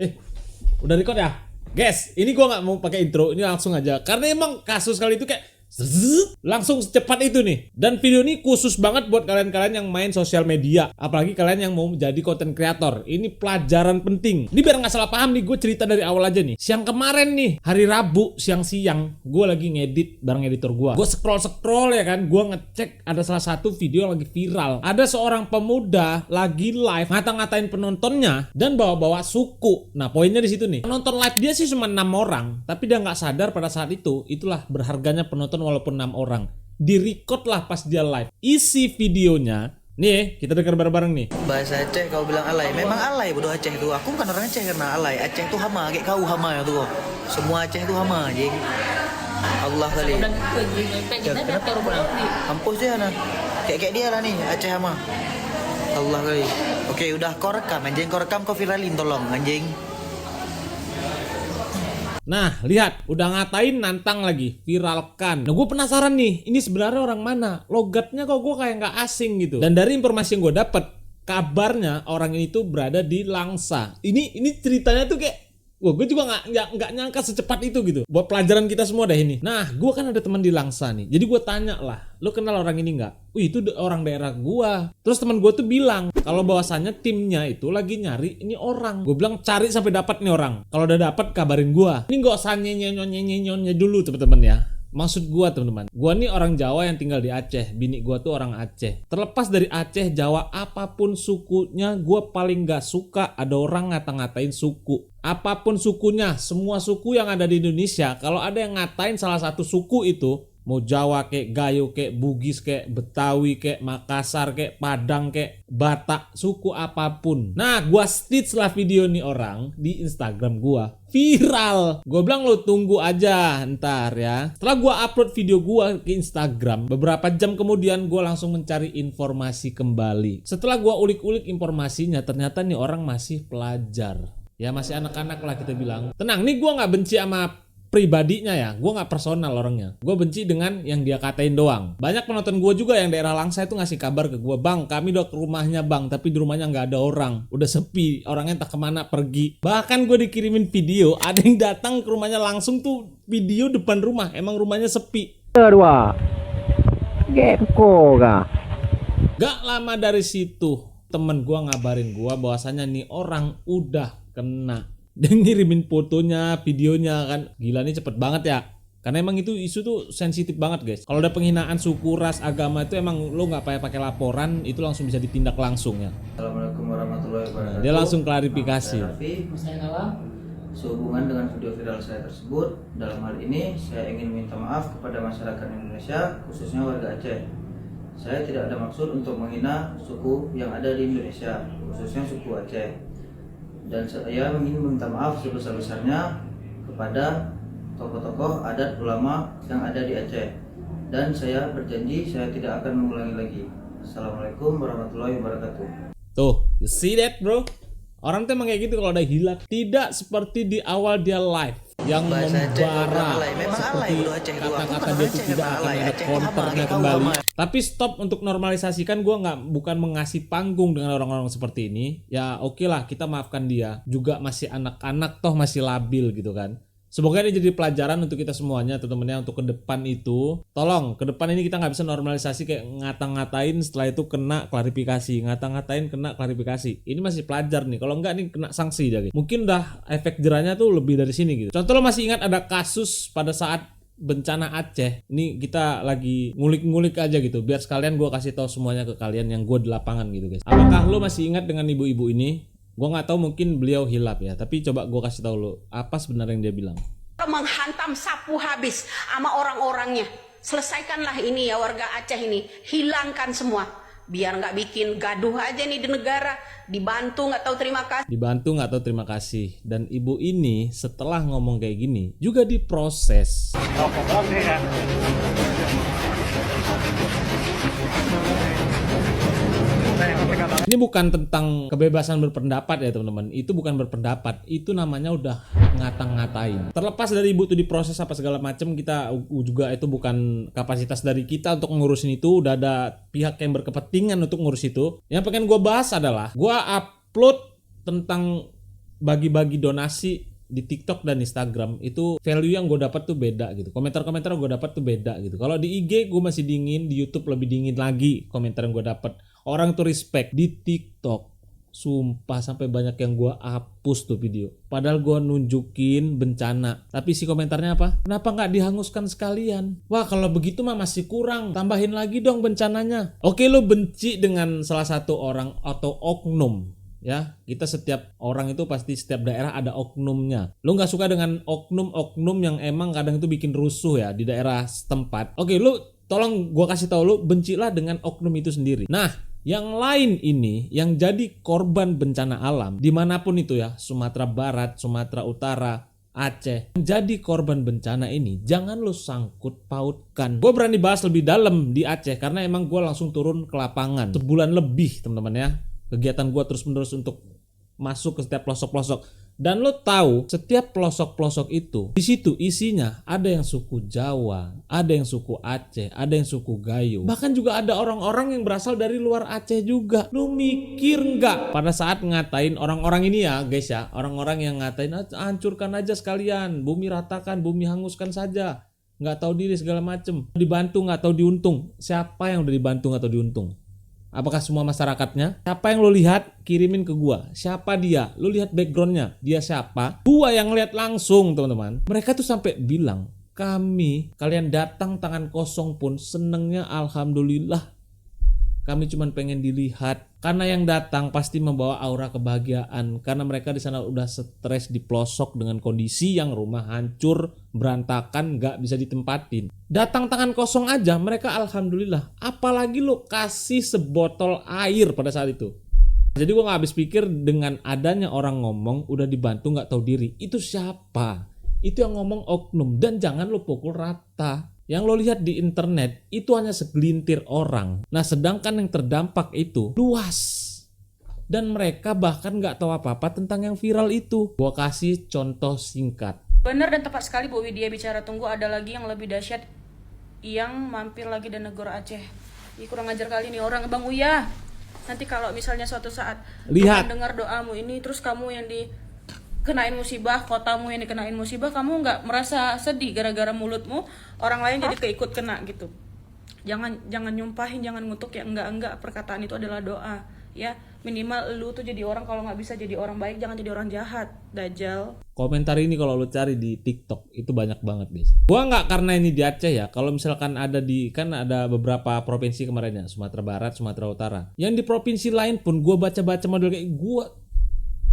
Eh, udah record ya? Guys, ini gua nggak mau pakai intro, ini langsung aja. Karena emang kasus kali itu kayak langsung secepat itu nih. Dan video ini khusus banget buat kalian-kalian yang main sosial media, apalagi kalian yang mau menjadi content creator. Ini pelajaran penting. Ini biar nggak salah paham nih, gue cerita dari awal aja nih. Siang kemarin nih, hari Rabu siang-siang, gue lagi ngedit bareng editor gue. Gue scroll ya kan, gue ngecek ada salah satu video yang lagi viral. Ada seorang pemuda lagi live ngata-ngatain penontonnya dan bawa-bawa suku. Nah, poinnya di situ nih. Penonton live dia sih cuma 6 orang, tapi dia nggak sadar pada saat itu. Itulah berharganya penonton walaupun 6 orang. Di-record lah pas dia live. Isi videonya nih, kita dengar bareng-bareng nih. Bahasa Aceh kau bilang alay. Memang alay bodoh Aceh tuh. Aku bukan orang Aceh karena alay. Aceh tuh hama, kayak kau hama ya tuh. Semua Aceh tuh hama, jing. Allah kali. Kampus dia nah. Kayak dia lah nih, Aceh hama. Allah kali. Oke, udah kau rekam anjing, kau rekam kau viralin tolong anjing. Nah, lihat, udah ngatain nantang lagi, viralkan. Nah, gue penasaran nih, ini sebenarnya orang mana? Logatnya kok gue kayak nggak asing gitu. Dan dari informasi yang gue dapet, kabarnya orang ini tuh berada di Langsa. Ini ceritanya tuh kayak, wah, gue juga nggak nyangka secepat itu gitu. Buat pelajaran kita semua dah ini. Nah, gue kan ada teman di Langsa nih. Jadi gue tanya lah, lo kenal orang ini nggak? Wih, itu orang daerah gue. Terus teman gue tuh bilang kalau bahwasannya timnya itu lagi nyari ini orang. Gue bilang cari sampai dapat nih orang. Kalau udah dapat kabarin gue. Ini nggak usah nyenyenyenyenyenyenye dulu teman-teman ya. Maksud gua teman-teman, gua nih orang Jawa yang tinggal di Aceh. Bini gua tuh orang Aceh. Terlepas dari Aceh, Jawa, apapun sukunya, gua paling gak suka ada orang ngata-ngatain suku. Apapun sukunya, semua suku yang ada di Indonesia, kalau ada yang ngatain salah satu suku itu, mau Jawa kayak Gayo, kayak Bugis, kayak Betawi, kayak Makassar, kayak Padang, kayak Batak, suku apapun. Nah, gua stitch lah video nih orang di Instagram gua. Viral. Gua bilang lo tunggu aja ntar ya. Setelah gua upload video gua ke Instagram, beberapa jam kemudian gua langsung mencari informasi kembali. Setelah gua ulik-ulik informasinya, ternyata nih orang masih pelajar. Ya masih anak-anak lah kita bilang. Tenang, nih gua nggak benci sama pribadinya ya, gue nggak personal orangnya. Gue benci dengan yang dia katain doang. Banyak penonton gue juga yang daerah Langsa itu ngasih kabar ke gue, bang, kami udah ke rumahnya bang, tapi di rumahnya nggak ada orang, udah sepi, orangnya entah kemana pergi. Bahkan gue dikirimin video, ada yang datang ke rumahnya langsung tuh video depan rumah, emang rumahnya sepi. Kedua, geko kah? Gak lama dari situ, temen gue ngabarin gue bahwasannya nih orang udah kena. Dia ngirimin fotonya, videonya kan. Gila nih cepet banget ya. Karena emang itu isu tuh sensitif banget guys. Kalau ada penghinaan suku, ras, agama itu emang lo nggak pakai laporan, itu langsung bisa ditindak langsung ya. Assalamualaikum warahmatullahi wabarakatuh. Nah, dia langsung klarifikasi. Sehubungan dengan video viral saya tersebut, dalam hal ini saya ingin minta maaf kepada masyarakat Indonesia, khususnya warga Aceh. Saya tidak ada maksud untuk menghina suku yang ada di Indonesia, khususnya suku Aceh. Dan saya ingin meminta maaf sebesar-besarnya kepada tokoh-tokoh adat ulama yang ada di Aceh. Dan saya berjanji saya tidak akan mengulangi lagi. Assalamualaikum warahmatullahi wabarakatuh. Tuh, you see that bro? Orang tuh emang kayak gitu kalau ada hilaf. Tidak seperti di awal dia live yang membara seperti kata-kata dia itu tidak akan ada counternya kembali. Tapi stop untuk normalisasikan, gue bukan mengasih panggung dengan orang-orang seperti ini. Ya oke lah, kita maafkan dia. Juga masih anak-anak toh, masih labil gitu kan. Semoga ini jadi pelajaran untuk kita semuanya teman-teman, untuk ke depan itu. Tolong, ke depan ini kita nggak bisa normalisasi kayak ngata-ngatain setelah itu kena klarifikasi. Ngata-ngatain kena klarifikasi. Ini masih pelajar nih, kalau nggak nih kena sanksi jadi. Mungkin udah efek jerahnya tuh lebih dari sini gitu. Contoh lo masih ingat ada kasus pada saat bencana Aceh. Ini kita lagi ngulik-ngulik aja gitu. Biar sekalian gue kasih tahu semuanya ke kalian yang gue di lapangan gitu guys. Apakah lo masih ingat dengan ibu-ibu ini? Gue nggak tahu, mungkin beliau hilap ya, tapi coba gue kasih tahu lo apa sebenarnya yang dia bilang. Menghantam sapu habis sama orang-orangnya. Selesaikanlah ini ya warga Aceh ini, hilangkan semua biar nggak bikin gaduh aja nih di negara. Dibantu nggak tahu terima kasih. Dibantu nggak tahu terima kasih. Dan ibu ini setelah ngomong kayak gini juga diproses. Ini bukan tentang kebebasan berpendapat ya teman-teman. Itu bukan berpendapat, itu namanya udah ngata-ngatain. Terlepas dari ibu itu diproses apa segala macam, kita juga itu bukan kapasitas dari kita untuk ngurusin itu. Udah ada pihak yang berkepentingan untuk ngurus itu. Yang pengen gue bahas adalah gue upload tentang bagi-bagi donasi di TikTok dan Instagram itu value yang gue dapat tuh beda gitu. Komentar-komentar yang gue dapat tuh beda gitu. Kalau di IG gue masih dingin, di YouTube lebih dingin lagi komentar yang gue dapat. Orang tuh respect. Di TikTok sumpah sampai banyak yang gue hapus tuh video. Padahal gue nunjukin bencana. Tapi isi komentarnya apa? Kenapa nggak dihanguskan sekalian? Wah kalau begitu mah masih kurang. Tambahin lagi dong bencananya. Oke lo benci dengan salah satu orang atau oknum. Ya, kita setiap orang itu pasti setiap daerah ada oknumnya. Lu nggak suka dengan oknum-oknum yang emang kadang itu bikin rusuh ya di daerah setempat. Oke, lu tolong gua kasih tahu lu bencilah dengan oknum itu sendiri. Nah, yang lain ini yang jadi korban bencana alam dimanapun itu ya, Sumatera Barat, Sumatera Utara, Aceh, yang jadi korban bencana ini jangan lu sangkut pautkan. Gue berani bahas lebih dalam di Aceh karena emang gue langsung turun ke lapangan sebulan lebih teman-teman ya. Kegiatan gue terus menerus untuk masuk ke setiap pelosok-pelosok. Dan lo tahu setiap pelosok-pelosok itu di situ isinya ada yang suku Jawa, ada yang suku Aceh, ada yang suku Gayo. Bahkan juga ada orang-orang yang berasal dari luar Aceh juga. Lo mikir nggak pada saat ngatain orang-orang ini ya guys ya, orang-orang yang ngatain hancurkan aja sekalian, bumi ratakan, bumi hanguskan saja, nggak tahu diri segala macem, dibantu nggak tahu diuntung. Siapa yang udah dibantu nggak tahu diuntung? Apakah semua masyarakatnya? Siapa yang lo lihat kirimin ke gua? Siapa dia? Lo lihat backgroundnya? Dia siapa? Gua yang lihat langsung teman-teman. Mereka tuh sampai bilang, kalian datang tangan kosong pun senengnya alhamdulillah. Kami cuma pengen dilihat. Karena yang datang pasti membawa aura kebahagiaan. Karena mereka di sana udah stres di pelosok dengan kondisi yang rumah hancur, berantakan, gak bisa ditempatin. Datang tangan kosong aja mereka alhamdulillah. Apalagi lo kasih sebotol air pada saat itu. Jadi gue gak habis pikir dengan adanya orang ngomong udah dibantu gak tahu diri. Itu siapa? Itu yang ngomong oknum. Dan jangan lo pukul rata. Yang lo lihat di internet itu hanya segelintir orang. Nah sedangkan yang terdampak itu luas. Dan mereka bahkan gak tahu apa-apa tentang yang viral itu. Gua kasih contoh singkat. Benar dan tepat sekali Bu Widya bicara. Tunggu ada lagi yang lebih dahsyat yang mampir lagi di negara Aceh. Ih, kurang ajar kali nih orang Bang Uya. Nanti kalau misalnya suatu saat Lihat. Tuhan dengar doamu ini terus kamu yang dikenain musibah, kotamu yang dikenain musibah, kamu nggak merasa sedih gara-gara mulutmu orang lain jadi keikut kena gitu. Jangan nyumpahin, jangan ngutuk ya, enggak, perkataan itu adalah doa ya. Minimal lu tuh jadi orang, kalau nggak bisa jadi orang baik jangan jadi orang jahat, dajal. Komentar ini kalau lu cari di TikTok itu banyak banget guys. Gua nggak karena ini di Aceh ya. Kalau misalkan kan ada beberapa provinsi kemarin ya, Sumatera Barat, Sumatera Utara. Yang di provinsi lain pun gua baca-baca model kayak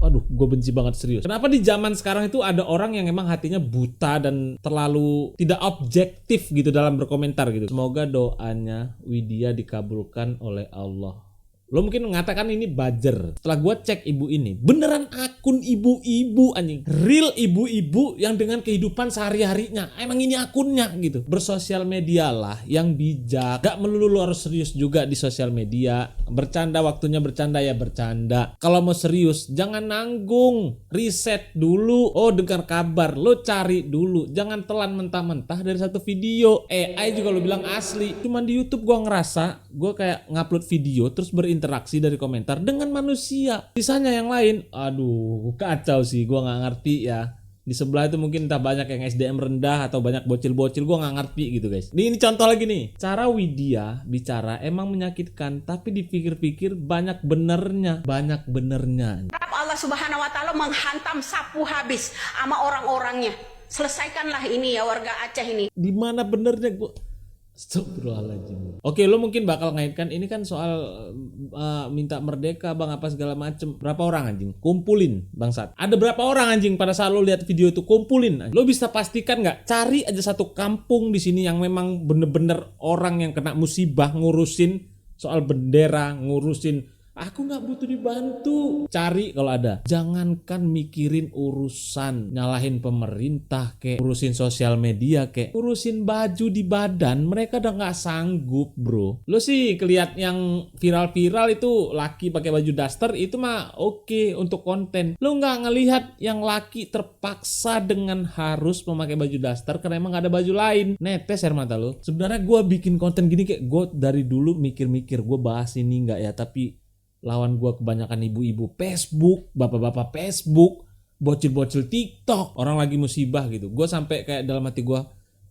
gue benci banget serius. Kenapa di zaman sekarang itu ada orang yang emang hatinya buta dan terlalu tidak objektif gitu dalam berkomentar gitu. Semoga doanya Widya dikabulkan oleh Allah. Lo mungkin mengatakan ini buzzer. Setelah gue cek ibu ini, beneran akun ibu-ibu anjing. Real ibu-ibu yang dengan kehidupan sehari-harinya. Emang ini akunnya gitu. Bersosial media lah yang bijak. Gak melulu lo harus serius juga di sosial media. Bercanda waktunya bercanda ya bercanda. Kalau mau serius jangan nanggung. Riset dulu. Oh dengar kabar. Lo cari dulu. Jangan telan mentah-mentah dari satu video. AI juga lo bilang asli. Cuman di YouTube gue ngerasa gue kayak ngupload video terus berinteraksi dari komentar dengan manusia. Sisanya yang lain, aduh kacau sih, gue nggak ngerti ya. Di sebelah itu mungkin entah banyak yang SDM rendah atau banyak bocil-bocil, gue nggak ngerti gitu guys. Ini contoh lagi nih, cara Widya bicara emang menyakitkan, tapi dipikir-pikir banyak benernya. Allah Subhanahu Wa Taala menghantam sapu habis sama orang-orangnya. Selesaikanlah ini ya warga Aceh ini. Di mana benernya gue? Astagfirullahaladzim. Oke, lo mungkin bakal ngaitkan ini kan soal minta merdeka bang apa segala macem. Berapa orang anjing? Kumpulin bangsat. Ada berapa orang anjing pada saat lo lihat video itu? Kumpulin. Lo bisa pastikan nggak? Cari aja satu kampung di sini yang memang bener-bener orang yang kena musibah ngurusin soal bendera, ngurusin. Aku gak butuh dibantu. Cari kalau ada. Jangankan mikirin urusan nyalahin pemerintah kek, urusin sosial media kek, urusin baju di badan mereka udah gak sanggup bro. Lo sih kelihat yang viral-viral itu laki pakai baju daster itu mah oke untuk konten. Lo gak ngelihat yang laki terpaksa dengan harus memakai baju daster karena emang gak ada baju lain. Netes air mata lo. Sebenarnya gue bikin konten gini kayak gue dari dulu mikir-mikir gue bahas ini gak ya, tapi lawan gue kebanyakan ibu-ibu Facebook, bapak-bapak Facebook, bocil-bocil TikTok, orang lagi musibah gitu. Gue sampai kayak dalam hati gue,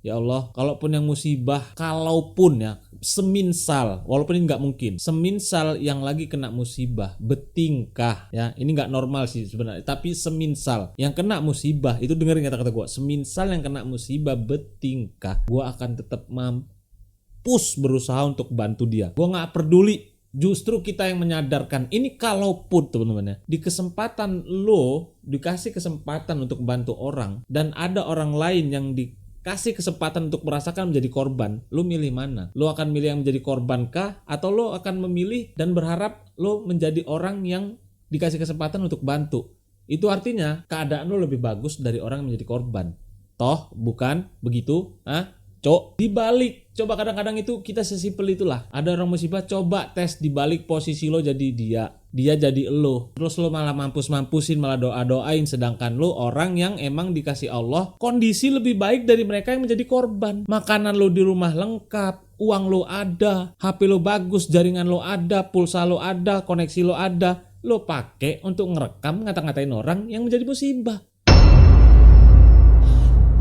ya Allah, kalaupun yang musibah, kalaupun ya seminsal, walaupun ini nggak mungkin, seminsal yang lagi kena musibah bertingkah, ya ini nggak normal sih sebenarnya, tapi seminsal yang kena musibah itu, dengerin kata-kata gue, seminsal yang kena musibah bertingkah, gue akan tetap mampus berusaha untuk bantu dia. Gue nggak peduli. Justru kita yang menyadarkan ini, kalaupun teman-teman ya, di kesempatan lo dikasih kesempatan untuk bantu orang dan ada orang lain yang dikasih kesempatan untuk merasakan menjadi korban, lo milih mana? Lo akan milih yang menjadi korban kah? Atau lo akan memilih dan berharap lo menjadi orang yang dikasih kesempatan untuk bantu? Itu artinya keadaan lo lebih bagus dari orang yang menjadi korban. Toh bukan begitu? Cok, dibalik, coba kadang-kadang itu kita sesimpel itulah. Ada orang musibah, coba tes dibalik posisi lo jadi dia jadi lo. Terus lo malah mampus-mampusin, malah doa-doain, sedangkan lo orang yang emang dikasih Allah kondisi lebih baik dari mereka yang menjadi korban. Makanan lo di rumah lengkap, uang lo ada, HP lo bagus, jaringan lo ada, pulsa lo ada, koneksi lo ada. Lo pakai untuk ngerekam ngata-ngatain orang yang menjadi musibah.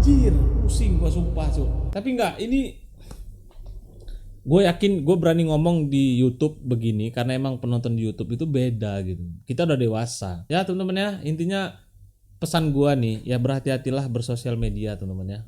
Anjir, pusing gua sumpah cuy. Tapi enggak, ini gue yakin gue berani ngomong di YouTube begini karena emang penonton di YouTube itu beda gitu. Kita udah dewasa. Ya teman-teman ya, intinya pesan gue nih, ya berhati-hatilah bersosial media teman-teman ya.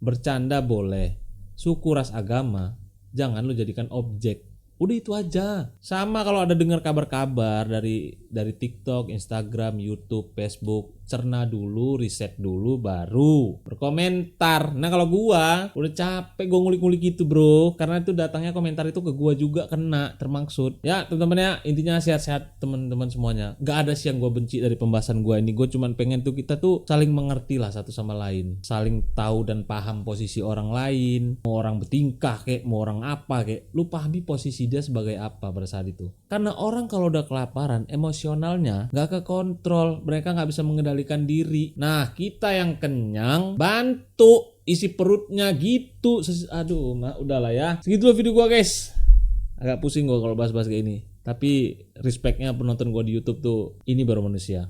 Bercanda boleh, suku, ras, agama jangan lu jadikan objek. Udah itu aja. Sama kalau ada dengar kabar-kabar dari TikTok, Instagram, YouTube, Facebook, cerna dulu, riset dulu, baru berkomentar. Nah kalau gua udah capek gua ngulik-ngulik gitu bro, karena itu datangnya komentar itu ke gua juga kena termaksud. Ya teman-teman ya, intinya sehat-sehat teman-teman semuanya. Gak ada sih yang gua benci dari pembahasan gua ini. Gua cuman pengen tuh kita tuh saling mengerti lah satu sama lain, saling tahu dan paham posisi orang lain. Mau orang bertingkah kayak, mau orang apa kayak, lu pahami posisi dia sebagai apa pada saat itu. Karena orang kalau udah kelaparan, emosionalnya gak kekontrol, mereka gak bisa mengendalikan diri. Nah kita yang kenyang bantu isi perutnya gitu. Aduh udahlah ya, segitu video gua guys. Agak pusing gua kalau bahas-bahas kayak ini, tapi respectnya penonton gua di YouTube tuh ini baru manusia.